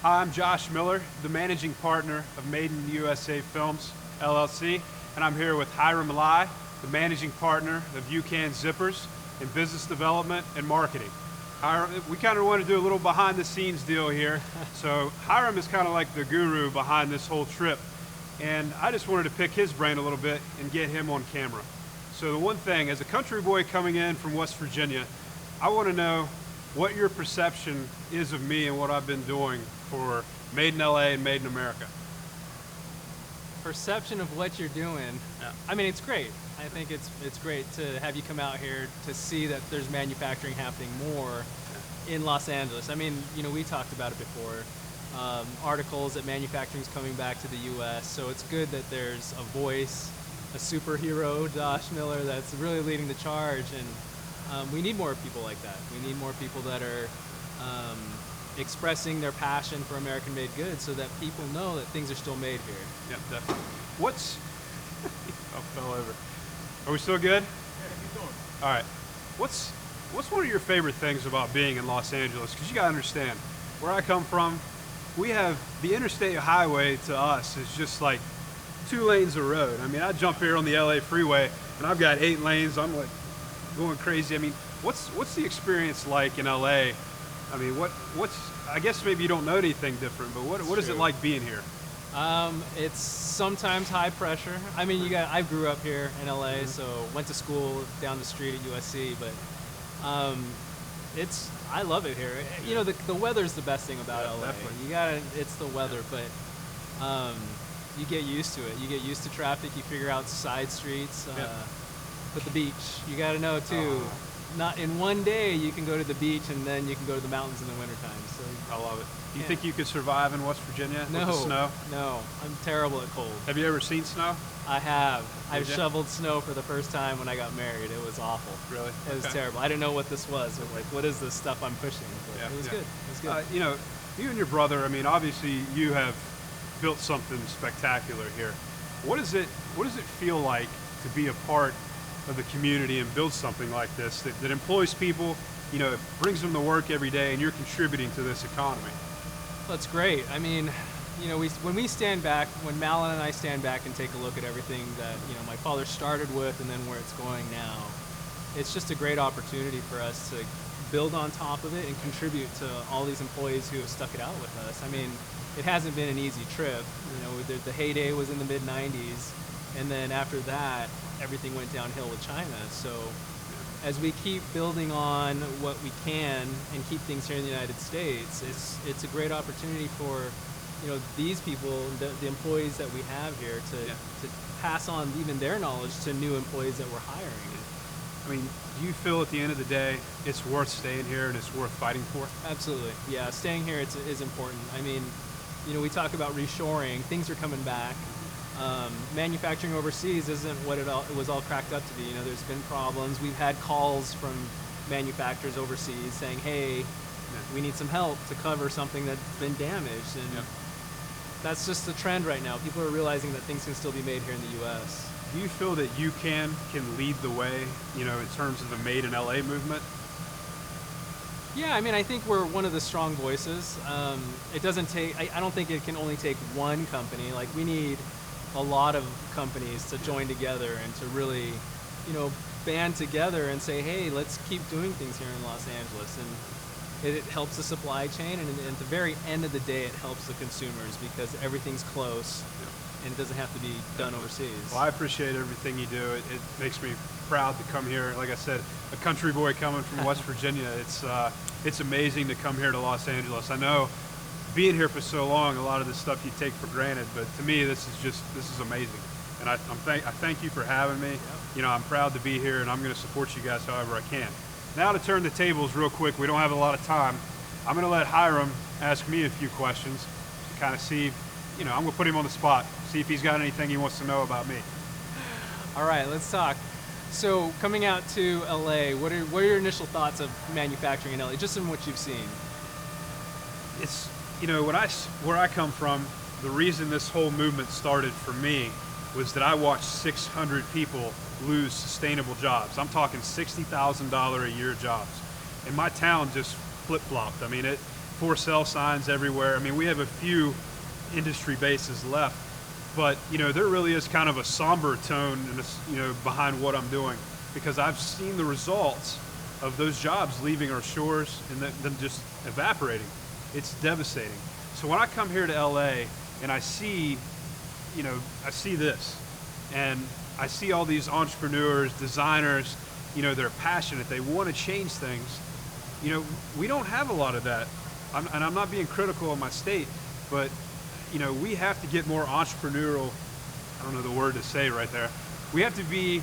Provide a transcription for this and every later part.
Hi, I'm Josh Miller, the managing partner of Made in USA Films, LLC, and I'm here with Hiram Lai, the managing partner of UCAN Zippers in business development and marketing. Hiram, we kind of want to do a little behind the scenes deal here. So Hiram is kind of like the guru behind this whole trip, and I just wanted to pick his brain a little bit and get him on camera. So the one thing, as a country boy coming in from West Virginia, I want to know what your perception is of me and what I've been doing for Made in LA and Made in America. Perception of what you're doing. Yeah. I mean, it's great. I think it's great to have you come out here to see that there's manufacturing happening more in Los Angeles. I mean, you know, we talked about it before. Articles that manufacturing's coming back to the U.S. So it's good that there's a voice, a superhero, Josh Miller, that's really leading the charge. And we need more people like that. We need more people that are expressing their passion for American-made goods so that people know that things are still made here. Yeah, definitely. What's, I fell over. Are we still good? Yeah, keep going. All right. What's one of your favorite things about being in Los Angeles? Because you gotta understand, where I come from, we have the interstate highway to us is just like 2 lanes of road. I mean, I jump here on the LA freeway and I've got 8 lanes. I'm like going crazy. I mean, what's the experience like in LA? I mean, I guess maybe you don't know anything different, but what is it like being here? It's sometimes high pressure. I mean, I grew up here in LA, so went to school down the street at USC, but I love it here. You know, the weather's the best thing about LA. Definitely. It's the weather, but you get used to it. You get used to traffic. You figure out side streets. But the beach, you got to know too. Not in one day you can go to the beach and then you can go to the mountains in the wintertime. So I love it. Do you think you could survive in West Virginia with the snow? No, I'm terrible at cold. Have you ever seen snow? I have. I've shoveled snow for the first time when I got married. It was awful. Really? It was terrible. I didn't know what this was. Like, what is this stuff I'm pushing? But it was good. It was good. You know, you and your brother, I mean, obviously you have built something spectacular here. What does it feel like to be a part of the community and build something like this that employs people, you know, brings them to work every day, and you're contributing to this economy? That's great. I mean, you know, when we stand back, when Malin and I stand back and take a look at everything that, you know, my father started with and then where it's going now, it's just a great opportunity for us to build on top of it and contribute to all these employees who have stuck it out with us. I mean, it hasn't been an easy trip. You know, the heyday was in the mid-90s, and then after that, everything went downhill with China. So as we keep building on what we can and keep things here in the United States, it's a great opportunity for, you know, these people, the employees that we have here to pass on even their knowledge to new employees that we're hiring. I mean, do you feel at the end of the day it's worth staying here and it's worth fighting for? Absolutely. Yeah, staying here is important. I mean, you know, we talk about reshoring. Things are coming back. Manufacturing overseas isn't what it was all cracked up to be. You know, there's been problems. We've had calls from manufacturers overseas saying, hey, we need some help to cover something that's been damaged. And that's just the trend right now. People are realizing that things can still be made here in the U.S. Do you feel that UCAN can lead the way, you know, in terms of the Made in LA movement? Yeah, I mean, I think we're one of the strong voices. It doesn't take, I don't think it can only take one company. Like, we need a lot of companies to join together and to really, you know, band together and say, hey, let's keep doing things here in Los Angeles. And it helps the supply chain, and at the very end of the day, it helps the consumers because everything's close and it doesn't have to be done overseas. Well, I appreciate everything you do. It makes me proud to come here. Like I said, a country boy coming from West Virginia, it's amazing to come here to Los Angeles. I know being here for so long, a lot of this stuff you take for granted, but to me, this is amazing. And I thank you for having me. You know, I'm proud to be here, and I'm going to support you guys however I can. Now to turn the tables real quick, we don't have a lot of time. I'm going to let Hiram ask me a few questions to kind of see, you know, I'm going to put him on the spot, see if he's got anything he wants to know about me. All right, let's talk. So coming out to LA, what are your initial thoughts of manufacturing in LA, just in what you've seen? It's, you know, where I come from, the reason this whole movement started for me was that I watched 600 people lose sustainable jobs. I'm talking $60,000 a year jobs. And my town just flip-flopped. I mean, for sale signs everywhere. I mean, we have a few industry bases left, but there really is kind of a somber tone and behind what I'm doing, because I've seen the results of those jobs leaving our shores and them just evaporating. It's devastating. So when I come here to LA and I see this, and I see all these entrepreneurs, designers, they're passionate, they want to change things. We don't have a lot of that. And I'm not being critical of my state, but we have to get more entrepreneurial. I don't know the word to say right there. We have to be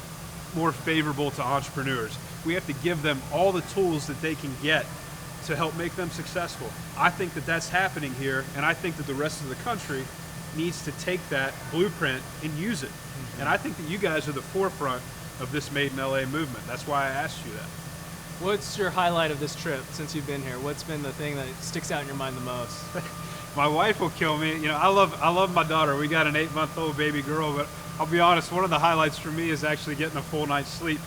more favorable to entrepreneurs. We have to give them all the tools that they can get to help make them successful. I think that that's happening here, and I think that the rest of the country needs to take that blueprint and use it. Mm-hmm. And I think that you guys are the forefront of this Made in LA movement. That's why I asked you that. What's your highlight of this trip since you've been here? What's been the thing that sticks out in your mind the most? My wife will kill me. I love my daughter. We got an 8-month-old baby girl, but I'll be honest, one of the highlights for me is actually getting a full night's sleep.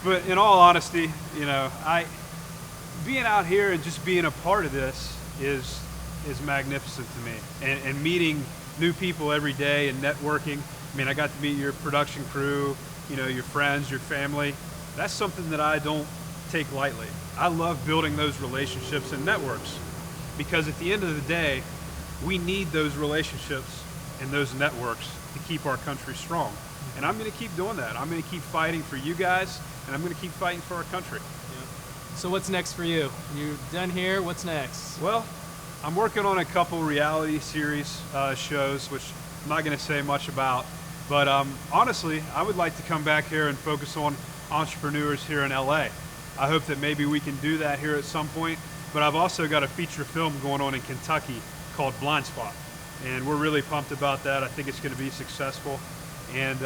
But in all honesty, being out here and just being a part of this is magnificent to me. And meeting new people every day and networking. I mean, I got to meet your production crew, your friends, your family. That's something that I don't take lightly. I love building those relationships and networks, because at the end of the day, we need those relationships and those networks to keep our country strong. And I'm going to keep doing that. I'm going to keep fighting for you guys, and I'm going to keep fighting for our country. Yeah. So what's next for you? You're done here, what's next? Well, I'm working on a couple reality series shows, which I'm not going to say much about. But honestly, I would like to come back here and focus on entrepreneurs here in LA. I hope that maybe we can do that here at some point. But I've also got a feature film going on in Kentucky called Blind Spot. And we're really pumped about that. I think it's going to be successful. And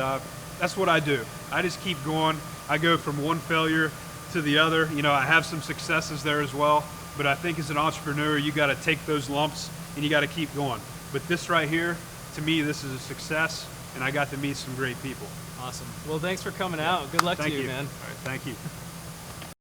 that's what I do. I just keep going. I go from one failure to the other. I have some successes there as well. But I think as an entrepreneur, you got to take those lumps and you got to keep going. But this right here, to me, this is a success. And I got to meet some great people. Awesome. Well, thanks for coming out. Good luck to you, man. All right, thank you.